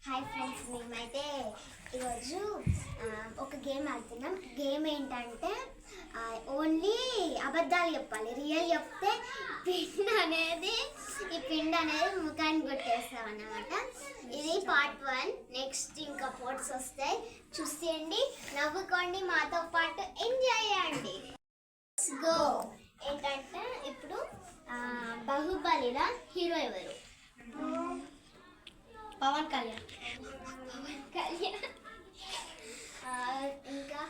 Hi friends, మేమైతే ఈరోజు ఒక గేమ్ ఆడుతున్నాం. గేమ్ ఏంటంటే ఓన్లీ అబద్ధాలు చెప్పాలి. రియల్ చెప్తే ఈ పిండి అనేది ముఖానికి కొట్టేస్తాం అన్నమాట. ఇది పార్ట్ 1. నెక్స్ట్ ఇంకా పార్ట్స్ వస్తాయి, చూసేయండి, నవ్వుకోండి, మాతో పాటు ఎంజాయ్ చేయండి. గో. ఏంటంటే ఇప్పుడు బాహుబలిలో హీరో ఎవరు? పవన్ కళ్యాణ్. ఇంకా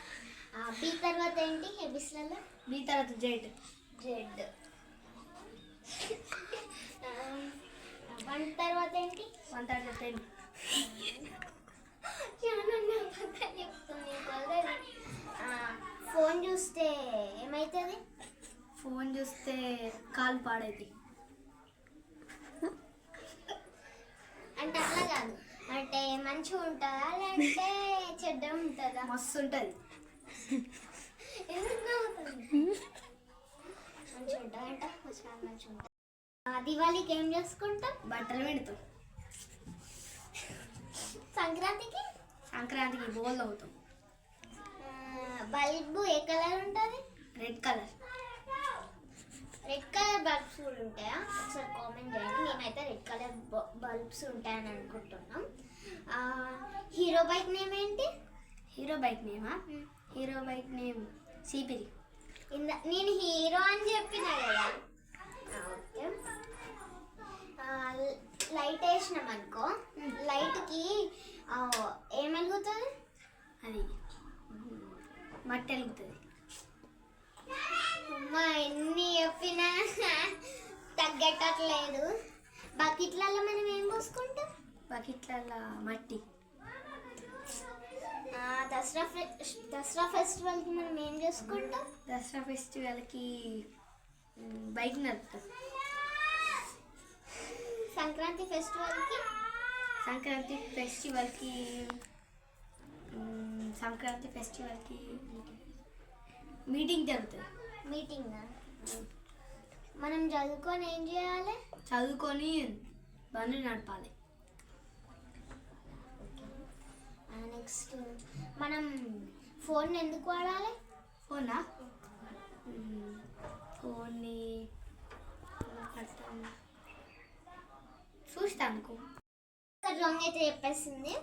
బి తర్వాత ఏంటి? ఎబిస్లలో బి తర్వాత జెడ్. వన్ తర్వాత ఏంటి? వన్ తర్వాత 10. ఫోన్ చూస్తే ఏమవుతుంది? ఫోన్ చూస్తే కాలు పాడైంది. అంటే అట్లా కాదు, అంటే మంచిగా ఉంటుందా లేదంటే చెడ్డ ఉంటుందా? మస్తు ఉంటుంది. ఎందుకు అవుతుంది? మంచిగా ఉంటుందంట. మంచిగా ఉంటుంది. దివాళీకి ఏం చేసుకుంటాం? బట్టలు పెడతాం. సంక్రాంతికి బోల్ అవుతాం. బల్బు ఏ కలర్ ఉంటుంది? రెడ్ కలర్ బల్బ్స్ కూడా ఉంటాయా? ఒకసారి కామెంట్ చేయండి. మేమైతే రెడ్ కలర్ బల్బ్స్ ఉంటాయని అనుకుంటున్నాం. హీరో బైక్ నేమ్ ఏంటి? హీరో బైక్ నేమ్ సిపిరి. నేను హీరో అని చెప్పిన కదా. ఓకే, లైట్ వేసినాం అనుకో, లైట్కి ఏం వెలుగుతుంది? అది మట్టి వెలుగుతుంది. అమ్మా, ఎన్ని చెప్పినా తగ్గట్టట్లేదు. బకెట్లలో మనం ఏం పోసుకుంటాం? బకెట్లలో మట్టి. దసరా ఫెస్టివల్కి మనం ఏం చేసుకుంటాం? దసరా ఫెస్టివల్కి బైక్ నడుపుతాం. సంక్రాంతి ఫెస్టివల్కి మీటింగ్ జరుగుతుంది. మనం చదువుకొని ఏం చేయాలి? చదువుకొని బండి నడపాలి. నెక్స్ట్ మనం ఫోన్ ఎందుకు వాడాలి? ఫోన్ని చూస్తాను. రాంగ్ అయితే చెప్పేసింది.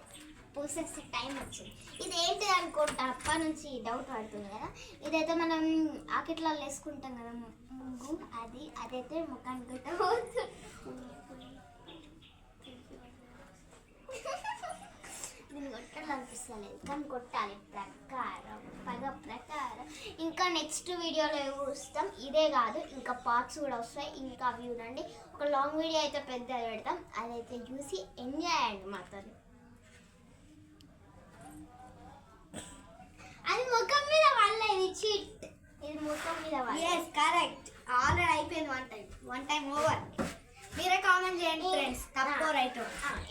పూసేస్తే టైం వచ్చింది. ఇది ఏంటి అనుకుంటా, అప్ప నుంచి డౌట్ పడుతుంది కదా. ఇదైతే మనం ఆకెట్లలో వేసుకుంటాం కదా ముగ్గు, అదైతే ముఖానికి కొట్టవచ్చు. దీన్ని కొట్టాలనిపిస్తలేదు కానీ కొట్టాలి ప్రకారం. ఇంకా నెక్స్ట్ వీడియోలో చూస్తాం. ఇదే కాదు, ఇంకా పార్ట్స్ కూడా వస్తాయి. ఇంకా అవి చూడండి. ఒక లాంగ్ వీడియో అయితే పెద్దది పెడతాం, అదైతే చూసి ఎంజాయ్ అయ్యండి మాతో. అది ముఖం మీద వల్ల, ఇది చీట్. ఇది ముఖం మీద వల్ల. కరెక్ట్. ఆల్రెడీ అయిపోయింది. One time over. మీరే కామెంట్ చేయండి ఫ్రెండ్స్, తప్పో రైటో.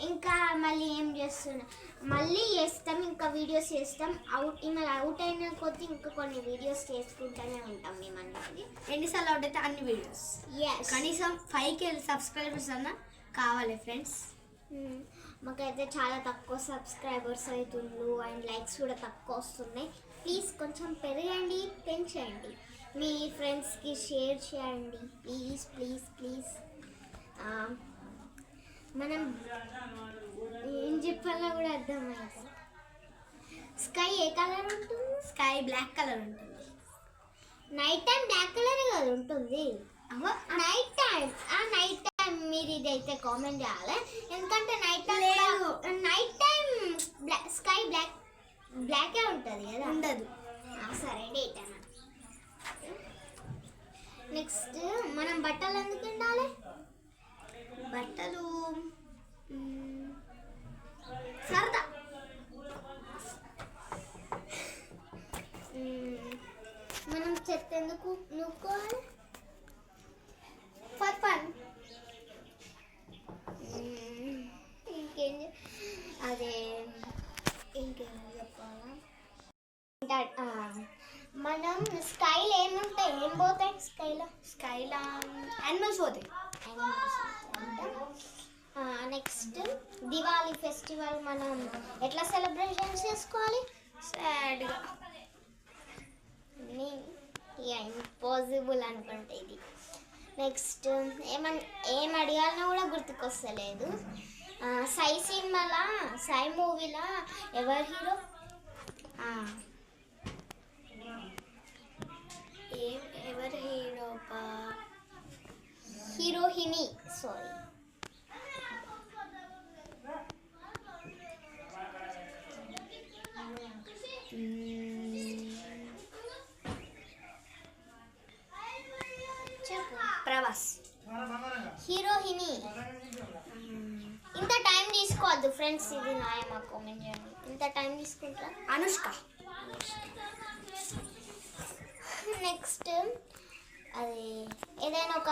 ఇంకా మళ్ళీ ఏం చేస్తున్నా, మళ్ళీ చేస్తాం, ఇంకా వీడియోస్ చేస్తాం. అవుట్ అయిన కొద్దీ ఇంకా కొన్ని వీడియోస్ చేసుకుంటూనే ఉంటాం మేము అన్నది. ఎన్నిసార్లు అవుట్ అయితే అన్ని వీడియోస్. కనీసం 5K సబ్స్క్రైబర్స్ అన్నా కావాలి ఫ్రెండ్స్. మాకైతే చాలా తక్కువ సబ్స్క్రైబర్స్ అవుతుండ్రు అండ్ లైక్స్ కూడా తక్కువ వస్తున్నాయి. ప్లీజ్ కొంచెం పెంచండి. మీ ఫ్రెండ్స్కి షేర్ చేయండి ప్లీజ్. మనం ఏం చెప్పాలో కూడా అర్థమైంది. స్కై ఏ కలర్ ఉంటుంది? స్కై బ్లాక్ కలర్ ఉంటుంది. నైట్ టైం బ్లాక్ కలర్ కదా ఉంటుంది. నైట్ టైం మీరు ఇదైతే కామెంట్ చేయాలి. ఎందుకంటే నైట్ టైం స్కై బ్లాకే ఉంటుంది కదా. ఉండదు. సరే, డే టైం. నెక్స్ట్ మనం బట్టలు ఎందుకు ఉండాలి? బట్టలు సరదా. మనం చెత్త ఎందుకు నూక్కోవాలి? For fun. ఇంకేం చెప్పాలా? మనం స్కైలో ఏముంటాయి, ఏం పోతాయి? స్కైలో యానిమల్స్ పోతాయి. దివాళీ ఫెస్టివల్ మనం ఎట్లా సెలబ్రేషన్ చేసుకోవాలి? సాడ్గా. ఇంపాసిబుల్ అనుకుంటే ఇది. నెక్స్ట్ ఏం అడగాలన్నా కూడా గుర్తుకొస్తలేదు. సై సినిమాలా, సై మూవీలా ఎవరు హీరో? ఎవరు హీరో? హీరోయిని, సారీ. చెప్పు. ప్రభాస్. హీరోయిని. ఇంత టైం తీసుకోవద్దు ఫ్రెండ్స్, ఇది నాయమా కామెంట్ చేయండి. ఇంత టైం తీసుకుంటారా? అనుష్క. నెక్స్ట్ అది ఏదైనా ఒక